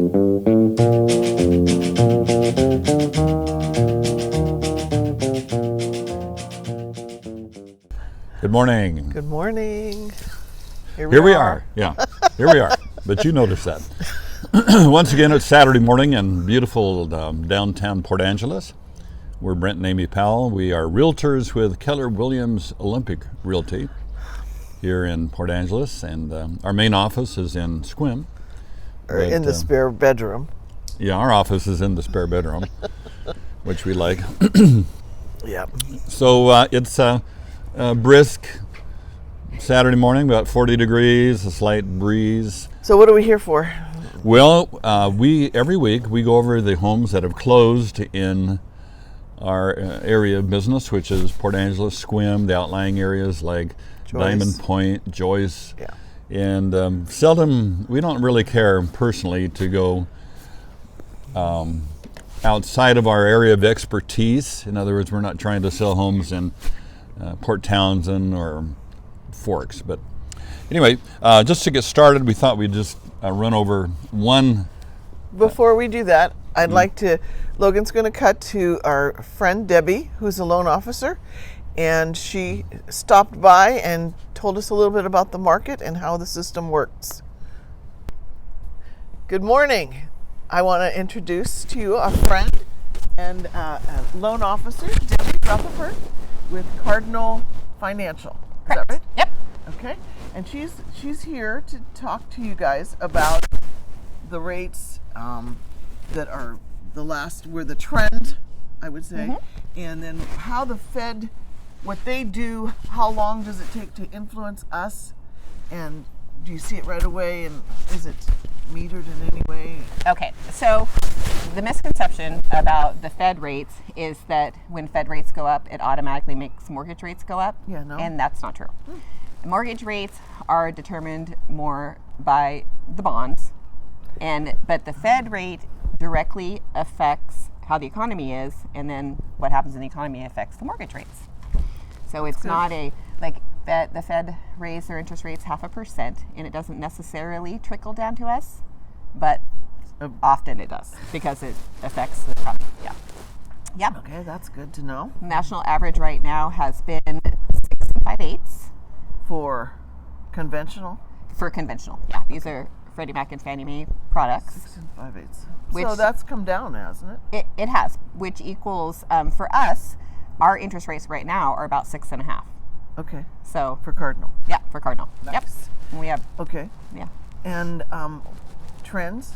Good morning. Good morning. Here we are. Yeah, here we are. But you noticed that. Once again, it's Saturday morning in beautiful downtown Port Angeles. We're Brent and Amy Powell. We are realtors with Keller Williams Olympic Realty here in Port Angeles, and our main office is in Sequim. Or in the spare bedroom. Yeah, our office is in the spare bedroom, which we like. Yeah. So it's a brisk Saturday morning, about 40 degrees, a slight breeze. So what are we here for? Well, every week we go over the homes that have closed in our area of business, which is Port Angeles, Sequim, the outlying areas like Joyce. Diamond Point, Joyce. Yeah. And seldom, we don't really care personally to go outside of our area of expertise. In other words, we're not trying to sell homes in Port Townsend or Forks. But anyway, just to get started, we thought we'd just run over one. Before we do that, I'd like to, Logan's going to cut to our friend Debbie, who's a loan officer, and she stopped by and told us a little bit about the market and how the system works. Good morning. I want to introduce to you a friend and a loan officer, Debbie Rutherford, with Cardinal Financial. Is that right? Yep. Okay. And she's here to talk to you guys about the rates that are were the trend, I would say, and then how the Fed, what they do, how long does it take to influence us, and do you see it right away, and is it metered in any way? Okay, so the misconception about the Fed rates is that when Fed rates go up, it automatically makes mortgage rates go up. Yeah, no. And that's not true. Mortgage rates are determined more by the bonds, but the Fed rate directly affects how the economy is, and then what happens in the economy affects the mortgage rates. So it's not the Fed raised their interest rates 0.5%, and it doesn't necessarily trickle down to us, but often it does because it affects the economy. Yeah. Yep. Okay, that's good to know. National average right now has been 6 5/8 For conventional? for conventional. Yeah, these are Freddie Mac and Fannie Mae products. 6 5/8. Which- So that's come down, hasn't it? It has, which equals for us, our interest rates right now are about 6.5. Okay. So For Cardinal. yeah, for Cardinal. Yep. Nice. And we have Okay. yeah. And trends?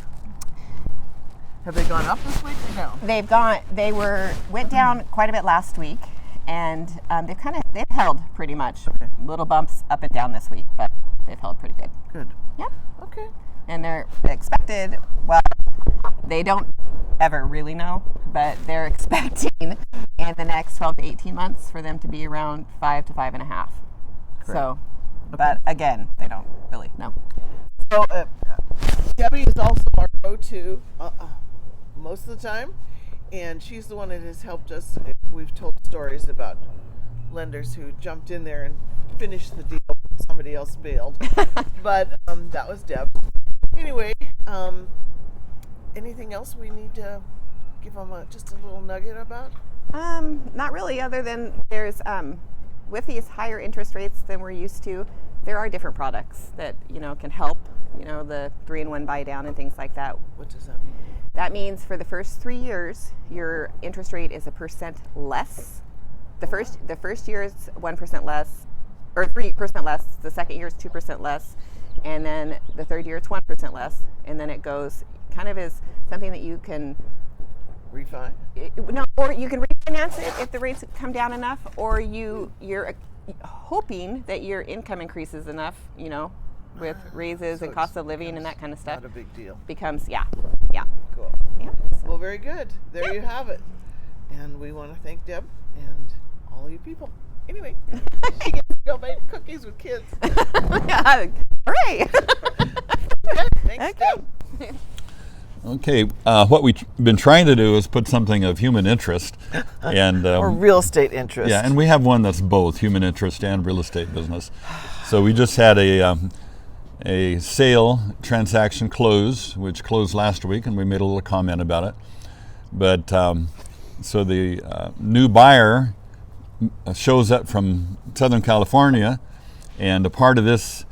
Have they gone up this week or down? Went down quite a bit last week, and they've held pretty much. Okay. Little bumps up and down this week, but they've held pretty good. Good. Yeah. Okay. And they're expected, well, they don't ever really know, but they're expecting in the next 12 to 18 months for them to be around 5 to 5.5. So, but again, they don't really know. So Debbie is also our go-to most of the time, and she's the one that has helped us. We've told stories about lenders who jumped in there and finished the deal. Somebody else bailed. But that was Deb. Anyway, anything else we need to give them just a little nugget about? Not really, other than there's with these higher interest rates than we're used to, there are different products that can help. The 3-in-1 buy down and things like that. What does that mean? That means for the first 3 years, your interest rate is 1% less. The first year is 1% less, or 3% less. The second year is 2% less, and then the third year it's 1% less, and then it goes kind of as something that you can Refi? No, or you can refinance it if the rates come down enough, or you're hoping that your income increases enough, with raises So and cost of living and that kind of stuff. Not a big deal. Becomes, yeah. Cool. Yeah. Well, very good. There you have it. And we want to thank Deb and all you people. Anyway, she gets to go make cookies with kids. Hooray! Thanks, Deb. Okay, what we've been trying to do is put something of human interest and or real estate interest. Yeah, and we have one that's both human interest and real estate business. So we just had a a sale transaction closed, which closed last week, and we made a little comment about it. But so the new buyer shows up from Southern California, and a part of this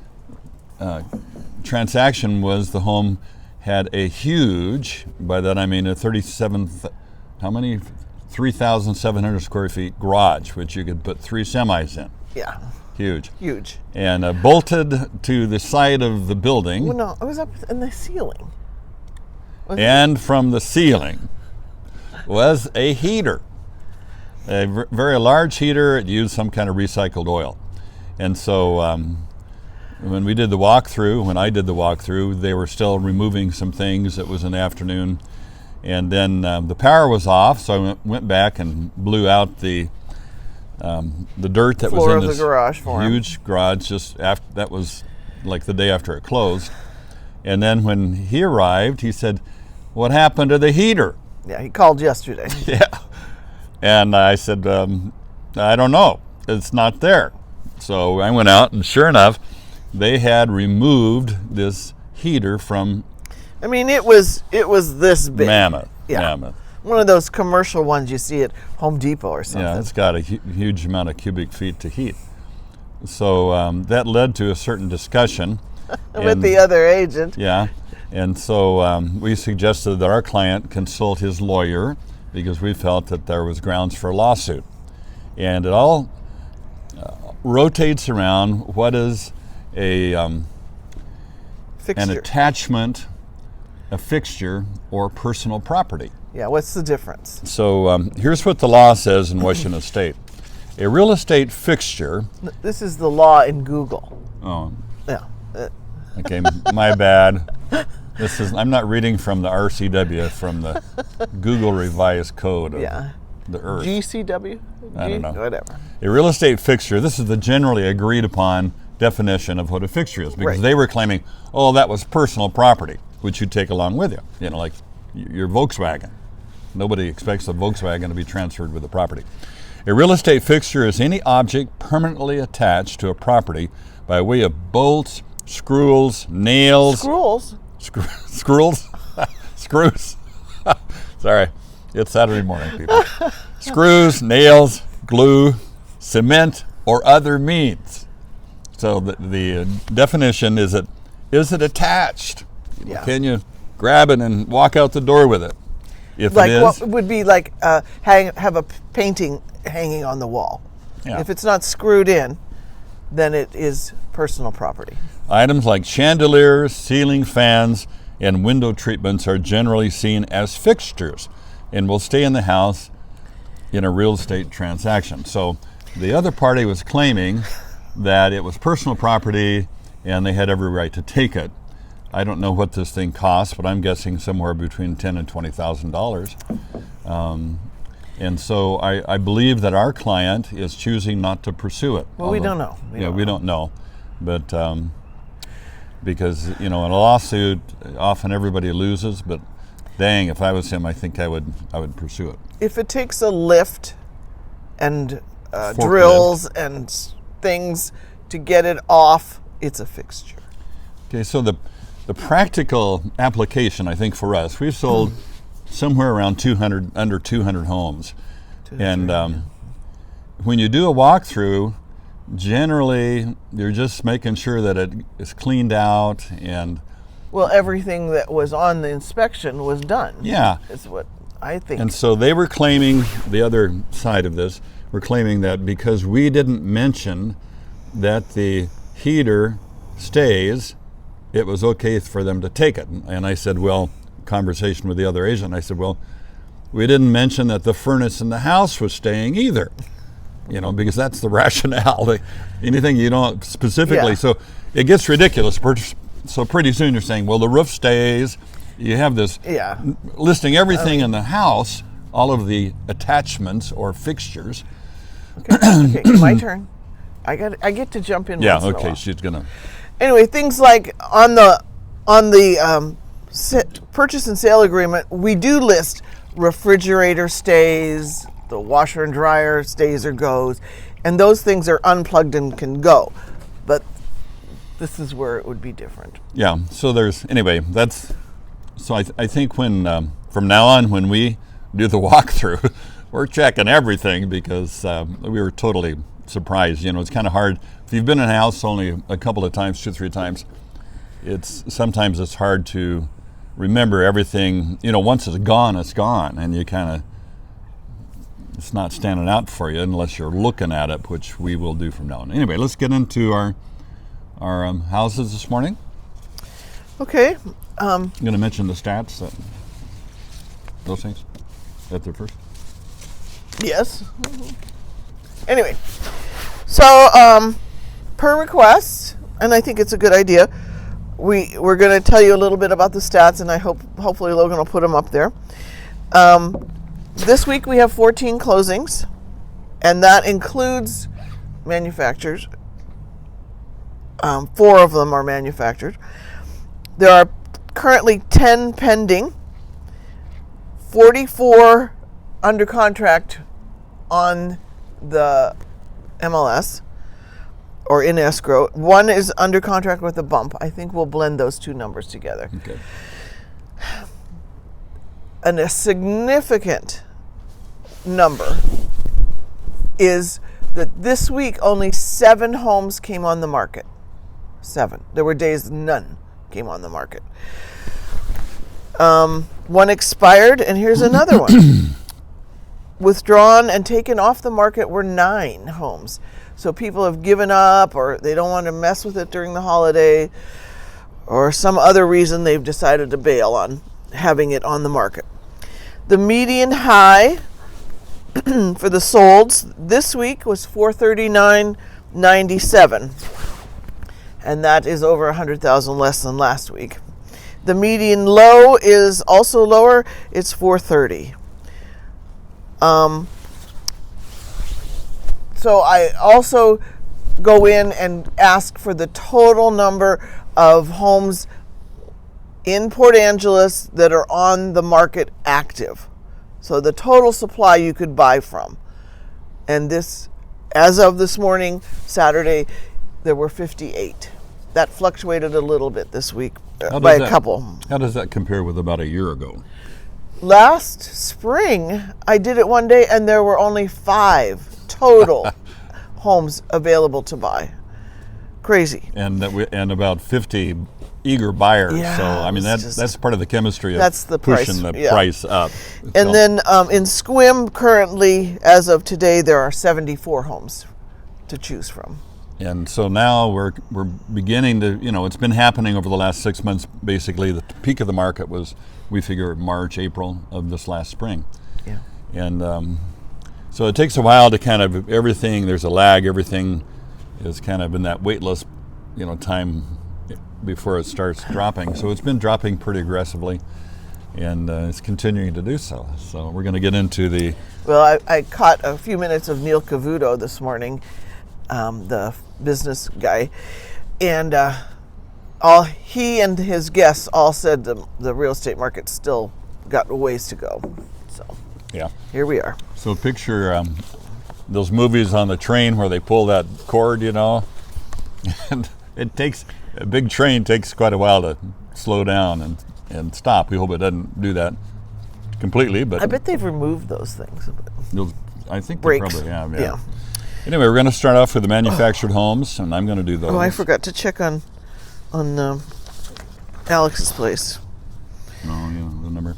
transaction was the home had a huge, by that I mean a 3,700 square feet garage, which you could put 3 semis in. Yeah. Huge. Huge. And bolted to the side of the building. Well, no, it was up in the ceiling. And from the ceiling was a heater. A very large heater. It used some kind of recycled oil. And so when I did the walkthrough, they were still removing some things. It was in the afternoon. And then the power was off, so I went back and blew out the dirt that Floor was in of the garage for him. huge garage. Just after, that was like the day after it closed. And then when he arrived, he said, "What happened to the heater?" Yeah, he called yesterday. Yeah. And I said, "I don't know. It's not there." So I went out, and sure enough, they had removed this heater from I mean, it was this big. Mammoth. Yeah. Mammoth. One of those commercial ones you see at Home Depot or something. Yeah, it's got a huge amount of cubic feet to heat. So that led to a certain discussion. With the other agent. Yeah. And so we suggested that our client consult his lawyer because we felt that there was grounds for a lawsuit. And it all rotates around what is an Fixture. attachment, a fixture, or personal property. Yeah, what's the difference? So here's what the law says in Washington State. A real estate fixture. This is the law in Google. Oh, Yeah. okay, my bad. I'm not reading from the RCW, from the Google Revised Code of Yeah. the Earth. GCW? I don't know. Whatever. A real estate fixture, this is the generally agreed upon definition of what a fixture is, because Right. they were claiming, oh, that was personal property, which you take along with you, like your Volkswagen. Nobody expects a Volkswagen to be transferred with the property. A real estate fixture is any object permanently attached to a property by way of bolts, screws, nails. Scrolls. Screws? Screws. Sorry, it's Saturday morning, people. Screws, nails, glue, cement, or other means. So the definition is it attached? Yeah. Can you grab it and walk out the door with it? If Like it is, what would be like have a painting hanging on the wall. Yeah. If it's not screwed in, then it is personal property. items like chandeliers, ceiling fans, and window treatments are generally seen as fixtures and will stay in the house in a real estate transaction. So the other party was claiming that it was personal property and they had every right to take it. I don't know what this thing costs, but I'm guessing somewhere between $10,000 and $20,000. And so I believe that our client is choosing not to pursue it. Well, we don't know. We don't know. But because, in a lawsuit, often everybody loses, but dang, if I was him, I think I would pursue it. If it takes a lift and Forklift. drills and things to get it off, it's a fixture. Okay, so the practical application, I think, for us, we've sold somewhere around under 200 homes. And when you do a walkthrough, generally you're just making sure that it is cleaned out and Well, everything that was on the inspection was done. yeah. Is what I think. And so they were claiming, the other side of this, were claiming that because we didn't mention that the heater stays, it was okay for them to take it. And I said, well, conversation with the other agent, I said, well, we didn't mention that the furnace in the house was staying either, because that's the rationale. Anything you don't specifically, Yeah. so it gets ridiculous. So pretty soon you're saying, well, the roof stays. You have this Yeah. listing everything in the house, all of the attachments or fixtures. Okay, my turn. I get to jump in. Yeah, once in a okay, while. she's gonna. Anyway, things like on the purchase and sale agreement, we do list refrigerator stays, the washer and dryer stays or goes, and those things are unplugged and can go. But this is where it would be different. Yeah. So I think when from now on when we do the walkthrough, we're checking everything because we were totally surprised. It's kind of hard if you've been in a house only a couple of times, 2-3 times. Sometimes it's hard to remember everything. Once it's gone, and you kind of it's not standing out for you unless you're looking at it, which we will do from now on. Anyway, let's get into our houses this morning. Okay. I'm going to mention the stats, those things, at their first. Yes. Anyway, so per request, and I think it's a good idea, we're going to tell you a little bit about the stats, and I hopefully Logan will put them up there. This week we have 14 closings, and that includes manufacturers. 4 of them are manufactured. There are currently 10 pending, 44 under contract on the MLS or in escrow. 1 is under contract with a bump. I think we'll blend those 2 numbers together. Okay. And a significant number is that this week only 7 homes came on the market. 7. There were days none came on the market. 1 expired, and here's another one. Withdrawn and taken off the market were 9 homes. So people have given up, or they don't want to mess with it during the holiday, or some other reason they've decided to bail on having it on the market. The median high for the solds this week was $439.97, and that is over 100,000 less than last week. The median low is also lower. It's $430. So I also go in and ask for the total number of homes in Port Angeles that are on the market active. So the total supply you could buy from. And this, as of this morning, Saturday, there were 58. That fluctuated a little bit this week by a couple. How does that compare with about a year ago? Last spring, I did it one day, and there were only 5 total homes available to buy. Crazy. And about 50 eager buyers. Yeah, so I mean that's part of the chemistry of pushing the price up. And then in Sequim currently, as of today, there are 74 homes to choose from. And so now we're beginning to, it's been happening over the last 6 months. Basically, the peak of the market was, we figure, March, April of this last spring. Yeah. And so it takes a while to kind of there's a lag. Everything is kind of in that wait list, time before it starts dropping. So it's been dropping pretty aggressively, and it's continuing to do so. So we're going to get into the... Well, I caught a few minutes of Neil Cavuto this morning, the business guy, and he and his guests all said the real estate market still got a ways to go. So yeah, here we are. So picture those movies on the train where they pull that cord, and a big train takes quite a while to slow down and stop. We hope it doesn't do that completely, but I bet they've removed those things. I think Brakes. They probably have. Yeah. Anyway, we're going to start off with the manufactured homes, and I'm going to do those. Oh, I forgot to check on Alex's place. Oh, yeah, the number.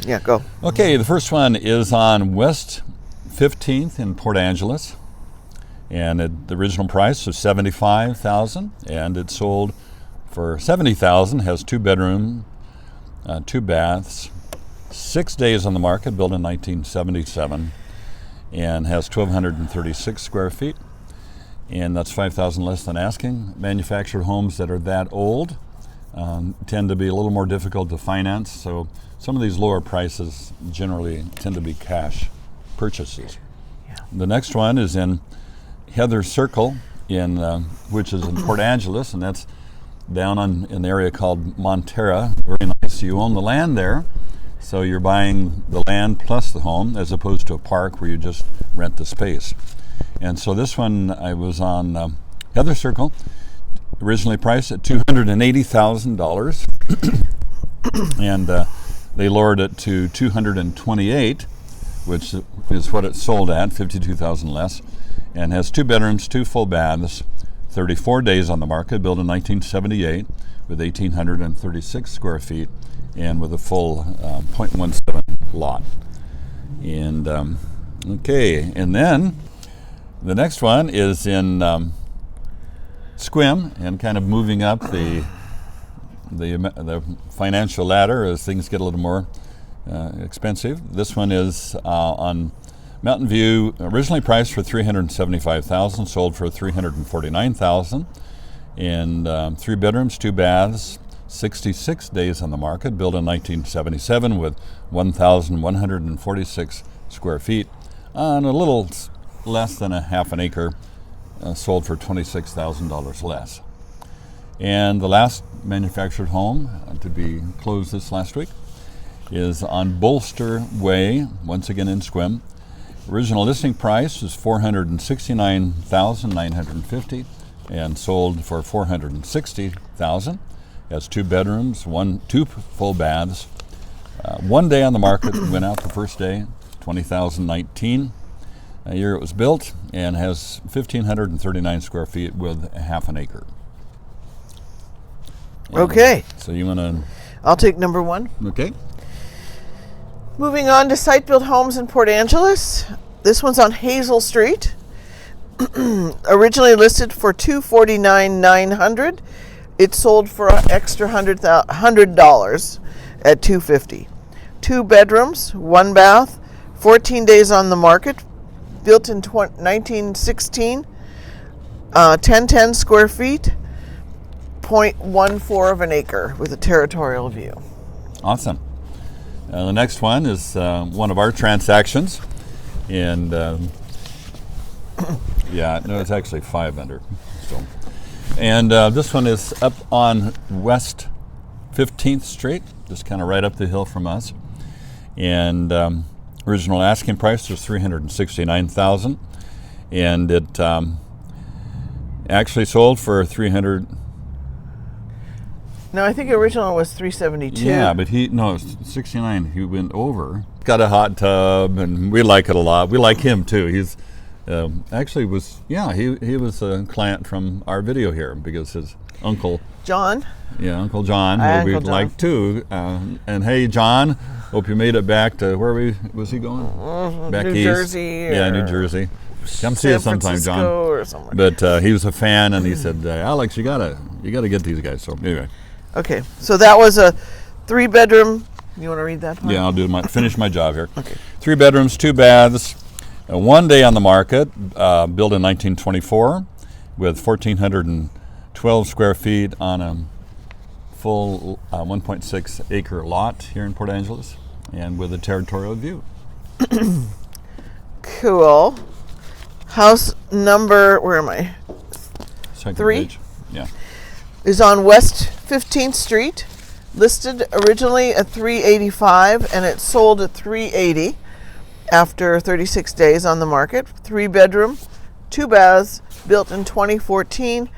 Yeah, go. Okay, the first one is on West 15th in Port Angeles, and the original price was $75,000, and it sold for $70,000. Has 2 bedrooms, 2 baths, 6 days on the market, built in 1977. And has 1,236 square feet, and that's $5,000 less than asking. Manufactured homes that are that old tend to be a little more difficult to finance, so some of these lower prices generally tend to be cash purchases. Yeah. The next one is in Heather Circle, which is in Port Angeles, and that's down in an area called Montera. Very nice. You own the land there. So you're buying the land plus the home, as opposed to a park where you just rent the space. And so this one, I was on Heather Circle. originally priced at $280,000, and they lowered it to $228,000, which is what it sold at, $52,000 less, and has 2 bedrooms, 2 full baths, 34 days on the market, built in 1978, with 1,836 square feet, and with a full .17 lot. And okay, and then the next one is in Sequim, and kind of moving up the financial ladder as things get a little more expensive. This one is on Mountain View, originally priced for $375,000, sold for $349,000, and 3 bedrooms, 2 baths, 66 days on the market, built in 1977 with 1,146 square feet on a little less than a half an acre, sold for $26,000 less. And the last manufactured home to be closed this last week is on Bolster Way, once again in Sequim. Original listing price is $469,950 and sold for $460,000. Has 2 bedrooms, 2 full baths. 1 day on the market, went out the first day, 2019. A year it was built, and has 1,539 square feet with a half an acre. And Okay. so you want to? I'll take number 1. Okay. Moving on to site-built homes in Port Angeles. This one's on Hazel Street. Originally listed for $249,900. It sold for an extra $100 at $250. 2 bedrooms, 1 bath, 14 days on the market. Built in 1916. 1010 square feet. 0.14 of an acre with a territorial view. Awesome. The next one is one of our transactions, and yeah, no, it's actually 5 under. So, and this one is up on West 15th Street, just kind of right up the hill from us. And original asking price was $369,000, and it actually sold for $300. No, I think original was $372. Yeah, but it's 69. He went over. Got a hot tub, and we like it a lot. We like him too. He's actually was he was a client from our video here because his uncle John. Yeah, Uncle John, Hi, who we'd Uncle John. like too. And hey, John, hope you made it back to was he going? Back New east. Jersey. Yeah, or New Jersey. Come see us sometime, Francisco John. or somewhere. But he was a fan, and he said, Alex, you gotta get these guys. So anyway. Okay, so that was a 3-bedroom. You want to read that part? Yeah, I'll finish my job here. Okay. 3 bedrooms, 2 baths, 1 day on the market, built in 1924, with 1,412 square feet on a full 1.6 acre lot here in Port Angeles, and with a territorial view. Cool. House number, where am I? Second 3? page. Yeah. Is on West 15th Street, listed originally at $385, and it sold at $380 after 36 days on the market. 3 bedroom, 2 baths, built in 2014,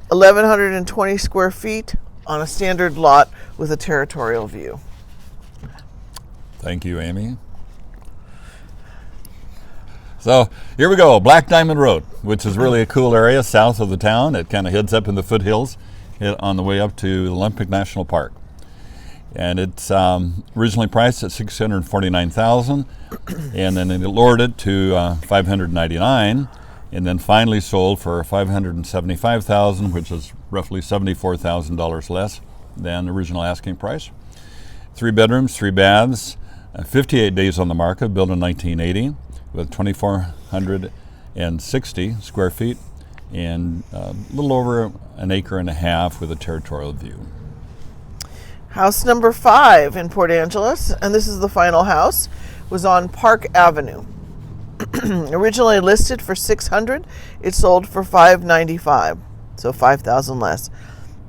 1,120 square feet on a standard lot with a territorial view. Thank you, Amy. So here we go, Black Diamond Road, which is really a cool area south of the town. It kind of heads up in the foothills on the way up to Olympic National Park. And it's originally priced at $649,000, and then they lowered it to $599,000, and then finally sold for $575,000, which is roughly $74,000 less than original asking price. 3 bedrooms, 3 baths, 58 days on the market, built in 1980, with 2,460 square feet, and a little over an acre and a half with a territorial view. House number 5 in Port Angeles, and this is the final house, was on Park Avenue. Originally listed for $600, it sold for $595, so $5,000 less.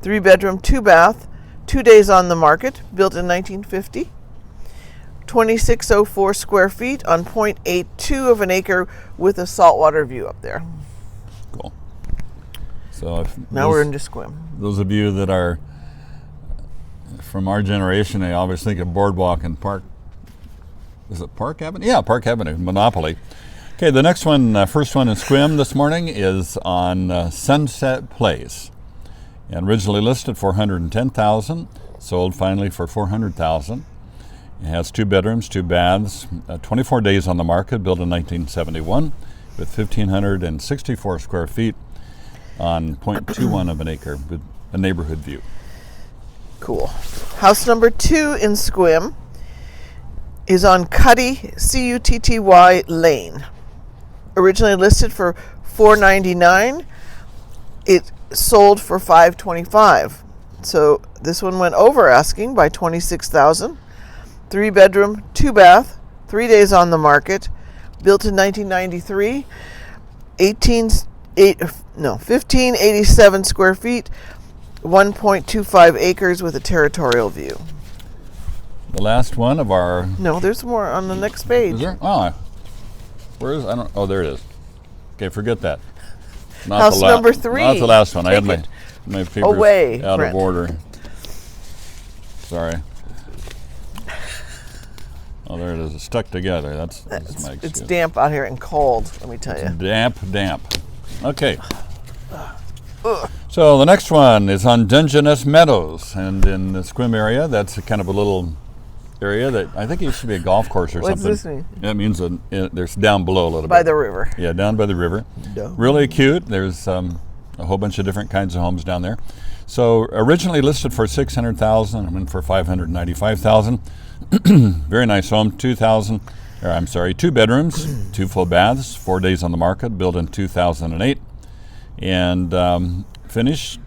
3 bedroom, 2 bath, 2 days on the market, built in 1950. 2,604 square feet on 0.82 of an acre with a saltwater view up there. Cool. So Now we're into Sequim. those of you that are from our generation, they always think of Boardwalk and Park. Is it Park Avenue? Yeah, Park Avenue, Monopoly. Okay, the next one, first one in Sequim this morning is on Sunset Place. And originally listed for $110,000, sold finally for $400,000. It has 2 bedrooms, 2 baths, 24 days on the market, built in 1971, with 1,564 square feet on 0.21 of an acre, with a neighborhood view. Cool. House number 2 in Sequim is on Cutty, C-U-T-T-Y Lane. Originally listed for $499, it sold for $525. So this one went over asking by $26,000. 3 bedroom, 2 bath, 3 days on the market, built in 1993, 1587 square feet, 1.25 acres with a territorial view. The last one of our... No, there's more on the next page. Is there? Oh, where is? I don't. Oh, there it is. Okay, forget that. Not House number 3. Not the last one. I had Take my papers away, out Brent. of order. Sorry. Oh, there it is. It's stuck together. That's my excuse. It's damp out here and cold, let me tell you. Damp. Okay. So the next one is on Dungeness Meadows, and in the Sequim area, that's a kind of a little area that I think it used to be a golf course or What's something. this mean? It means there's down below a little bit. By the river. Yeah, down by the river. Duh. Really cute. There's a whole bunch of different kinds of homes down there. So originally listed for $600,000, I went for $595,000. Very nice home. 2 bedrooms, 2 full baths, 4 days on the market, built in 2008, and finished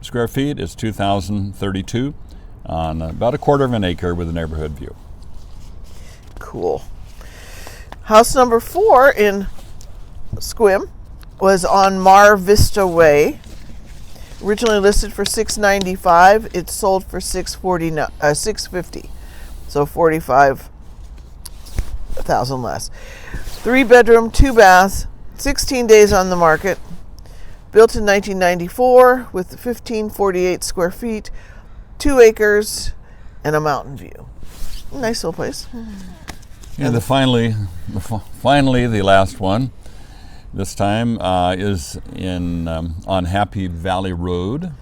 square feet is 2,032 on about a quarter of an acre with a neighborhood view. Cool. House number 4 in Sequim was on Mar Vista Way. Originally listed for $695, it sold for $650. So $45,000 less. 3 bedroom, 2 baths, 16 days on the market. Built in 1994 with 1,548 square feet, 2 acres, and a mountain view. Nice little place. And finally, the last one. This time is on Happy Valley Road,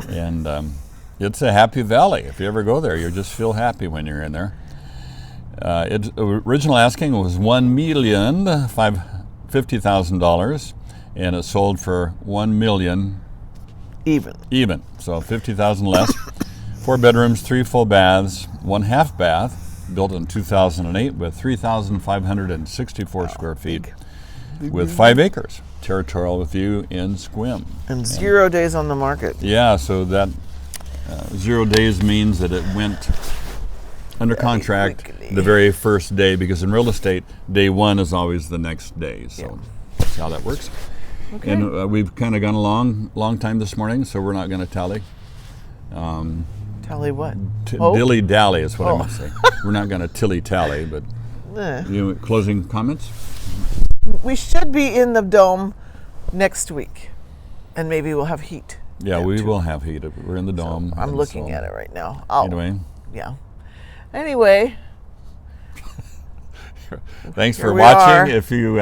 and it's a happy valley. If you ever go there, you just feel happy when you're in there. Its original asking was $1,050,000, and it sold for $1 million even. So $50,000 less. 4 bedrooms, 3 full baths, 1 half bath, built in 2008 with 3,564 square feet. With 5 acres, territorial with you in Sequim. And 0 days on the market. Yeah, so that 0 days means that it went under contract the very first day, because in real estate, day 1 is always the next day. So that's how that works. Okay. And we've kind of gone a long time this morning, so we're not going to tally. Tally what? Dilly-dally is what I must say. We're not going to tilly-tally, but closing comments? We should be in the dome next week, and maybe we'll have heat. Yeah, we will have heat. We're in the dome. I'm looking at it right now. Anyway. Yeah. Anyway. Thanks for watching. If you,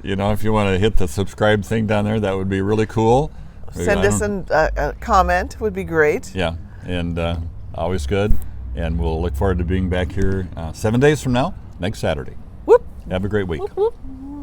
if you want to hit the subscribe thing down there, that would be really cool. Send us a comment. Would be great. Yeah, and always good. And we'll look forward to being back here 7 days from now, next Saturday. Whoop. Have a great week. Whoop, whoop.